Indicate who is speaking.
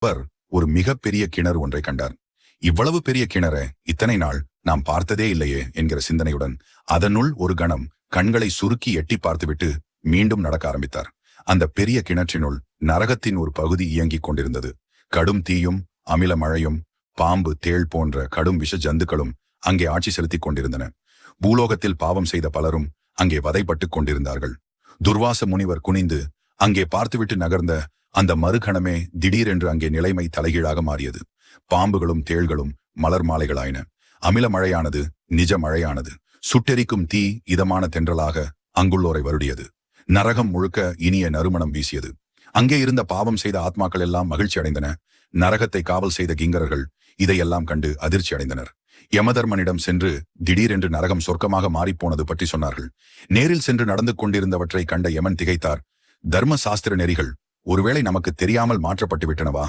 Speaker 1: அவர் ஒரு மிகப்பெரிய கிணறு ஒன்றை கண்டார். இவ்வளவு பெரிய கிணற இத்தனை நாள் நாம் பார்த்ததே இல்லையே என்கிற சிந்தனையுடன் அதனுள் ஒரு கணம் கண்களை சுருக்கி எட்டி பார்த்துவிட்டு மீண்டும் நடக்க ஆரம்பித்தார். அந்த பெரிய கிணற்றினுள் நரகத்தின் ஒரு பகுதி இயங்கிக் கொண்டிருந்தது. கடும் தீயும் அமில மழையும் பாம்பு தேள் போன்ற கடும் விஷ ஜந்துக்களும் அங்கே ஆட்சி செலுத்திக் கொண்டிருந்தன. பூலோகத்தில் பாவம் செய்த பலரும் அங்கே வதைப்பட்டுக் கொண்டிருந்தார்கள். துர்வாச முனிவர் குனிந்து அங்கே பார்த்துவிட்டு நகர்ந்த அந்த மறுகணமே திடீரென்று அங்கே நிலைமை தலைகீழாக மாறியது. பாம்புகளும் தேள்களும் மலர் மாலைகளாயின. அமில மழையானது நிஜ மழையானது. சுட்டெரிக்கும் தீ இதமான தென்றலாக அங்குள்ளோரை வருடியது. நரகம் முழுக்க இனிய நறுமணம் வீசியது. அங்கே இருந்த பாவம் செய்த ஆத்மாக்கள் எல்லாம் மகிழ்ச்சி அடைந்தன. நரகத்தை காவல் செய்த கிங்கரர்கள் இதையெல்லாம் கண்டு அதிர்ச்சி அடைந்தனர். யமதர்மனிடம் சென்று திடீரென்று நரகம் சொர்க்கமாக மாறிப்போனது பற்றி சொன்னார்கள். நேரில் சென்று நடந்து கொண்டிருந்தவற்றை கண்ட யமன் திகைத்தார். தர்ம சாஸ்திர நெறிகள் ஒருவேளை நமக்கு தெரியாமல் மாற்றப்பட்டு விட்டனவா